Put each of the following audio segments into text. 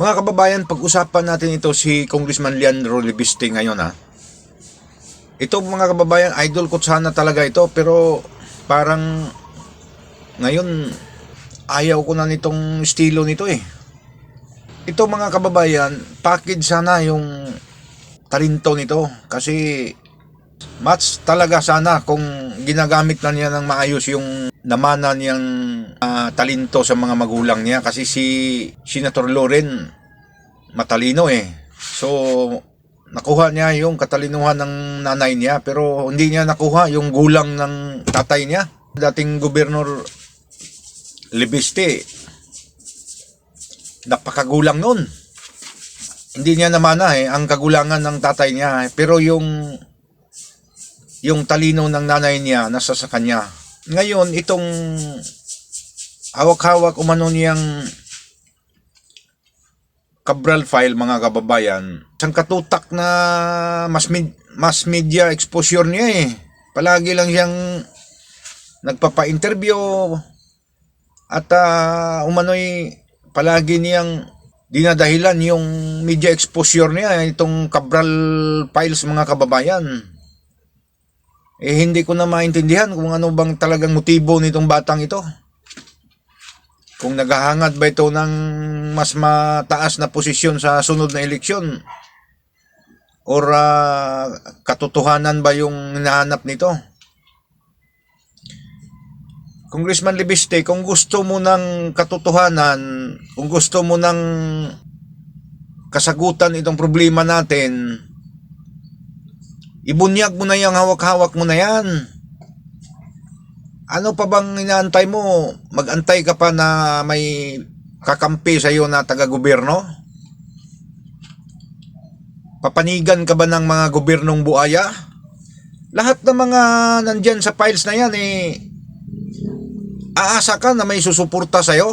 Mga kababayan, pag-usapan natin ito si Congressman Leandro Libiste ngayon ha. Ito mga kababayan, idol ko sana talaga ito pero parang ngayon ayaw ko na nitong estilo nito eh. Ito mga kababayan, package sana yung talento nito kasi match talaga sana kung ginagamit na niya ng maayos yung namana niyang talento sa mga magulang niya kasi si Senator Loren matalino eh. So nakuha niya yung katalinuhan ng nanay niya pero hindi niya nakuha yung gulang ng tatay niya. Dating Gobernador Libiste, napakagulang nun. Hindi niya namana eh ang kagulangan ng tatay niya pero yung talino ng nanay niya nasa sa kanya. Ngayon itong hawak-hawak umano niyang Cabral file mga kababayan, isang katutak na mass media exposure niya eh. Palagi lang siyang nagpapa-interview at umano'y palagi niyang dinadahilan yung media exposure niya itong Cabral files mga kababayan. Eh hindi ko na maintindihan kung ano bang talagang motibo nitong batang ito. Kung naghahangad ba ito ng mas mataas na posisyon sa sunod na eleksyon or katotohanan ba yung hinahanap nito? Congressman Libiste, kung gusto mo ng katotohanan, kung gusto mo ng kasagutan itong problema natin, ibunyag mo na yung hawak-hawak mo na yan. Ano pa bang inaantay mo? Mag-antay ka pa na may kakampi sa iyo na taga-gobyerno? Papanigan ka ba ng mga gobyernong buaya? Lahat ng mga nandyan sa files na yan aasa ka na may susuporta sa iyo.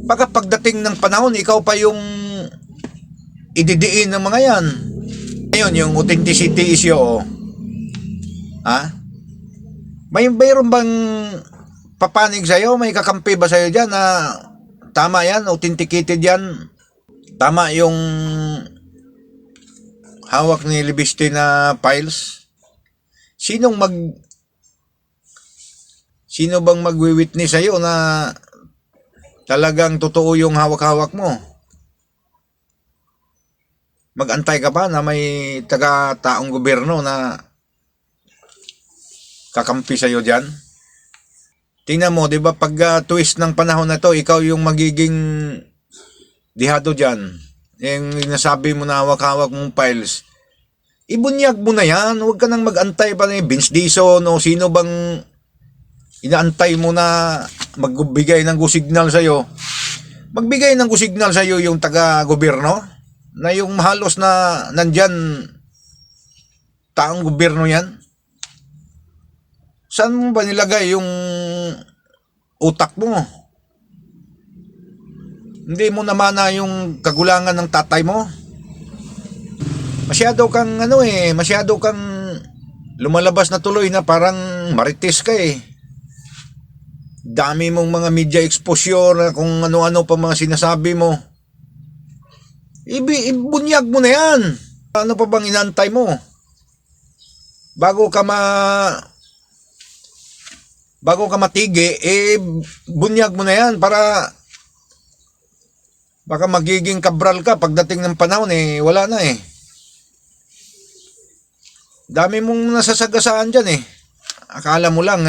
Baka pagdating ng panahon, ikaw pa yung ididiin ng mga yan. Ngayon, yung authenticity issue, ha? Mayroon bang papanig sa'yo? May kakampi ba sa'yo dyan na tama yan, authenticated yan? Tama yung hawak ni Libiste na files? Sino bang magwi-witness sa'yo na talagang totoo yung hawak-hawak mo? Mag-antay ka pa na may taga-taong gobyerno na kakampi sa'yo dyan? Tingnan mo, di ba, pag twist ng panahon na to, ikaw yung magiging dihado dyan. Yung nasabi mo na hawak-hawak mong files. Ibunyag mo na yan. Huwag ka nang mag-antay pa ni Vince Dizon o sino bang inaantay mo na magbigay ng go-signal sa'yo. Magbigay ng go-signal sa'yo yung taga-gobyerno na yung halos na nandyan taong gobyerno yan. Saan mo ba nilagay yung utak mo? Hindi mo namana yung kagulangan ng tatay mo? Masyado kang masyado kang lumalabas na tuloy na parang marites ka eh. Dami mong mga media exposure kung ano-ano pa mga sinasabi mo. Ibunyag mo na yan. Ano pa bang inantay mo? Bago ka matigi, bunyag mo na yan para baka magiging Cabral ka pagdating ng panahon wala na eh. Dami mong nasasagasaan dyan eh. Akala mo lang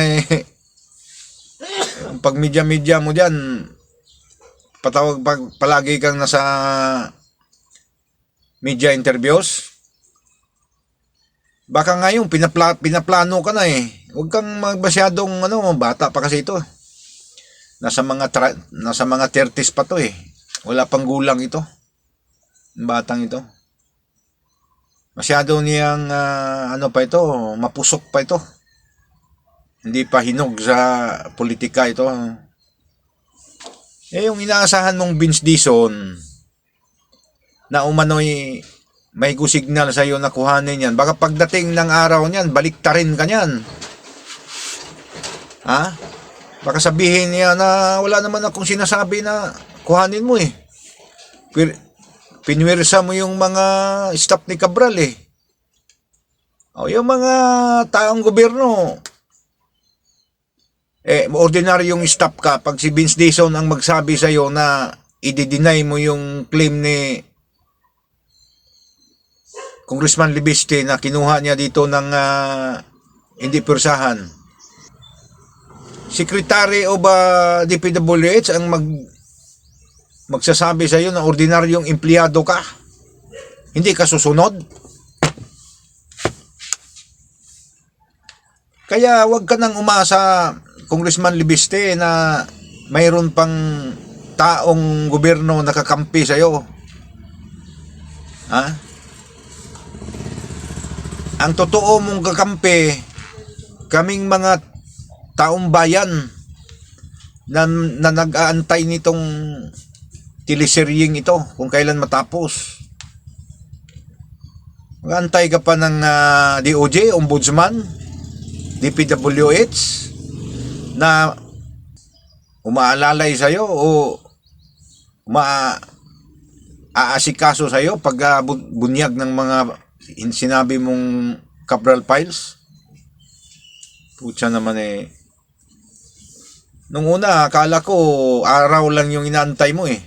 pag media mo dyan, palagi kang nasa media interviews. Baka ngayon pinaplano ka na eh. Huwag kang masyadong bata pa kasi ito. Nasa mga 30s pa to eh. Wala pang gulang ito. Batang ito. Masyado niyang mapusok pa ito. Hindi pa hinog sa politika ito. Yung inaasahan mong Vince Dizon na umano'y may go-signal sa iyo na kuhanin yan. Baka pagdating ng araw niyan, baliktarin ka niyan. Ha? Baka sabihin niya na wala naman akong sinasabi na kuhanin mo eh. Pinwersa mo yung mga staff ni Cabral eh. O, yung mga taong gobyerno, ordinaryong staff ka, pag si Vince Dizon ang magsabi sa'yo na i-deny mo yung claim ni Congressman Libiste na kinuha niya dito ng hindi pursahan. Secretary of DPWH ang magsasabi sa'yo na ordinaryong empleyado ka. Hindi ka susunod. Kaya wag ka nang umasa, Congressman Libiste, na mayroon pang taong gobyerno nakakampi sa'yo. Ha? Ang totoo mong kakampi, kaming mga taong bayan na nag-aantay nitong teleseryeng ito kung kailan matapos. Mag-aantay ka pa ng DOJ, Ombudsman, DPWH na umaalalay sa'yo o aasikaso sa'yo pag bunyag ng mga sinabi mong Cabral Files. Putya naman eh. Nung una, akala ko araw lang yung inaantay mo eh.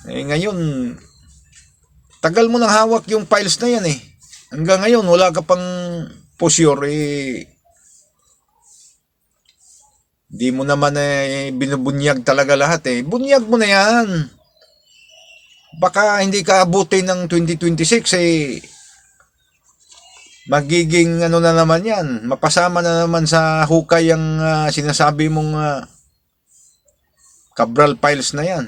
Ngayon, tagal mo nang hawak yung files na yan eh. Hanggang ngayon, wala ka pang posure eh. Di mo naman binubunyag talaga lahat eh. Bunyag mo na yan. Baka hindi ka abutin ng 2026 eh. Magiging ano na naman yan. Mapasama na naman sa hukay ang sinasabi mong Cabral Files na yan.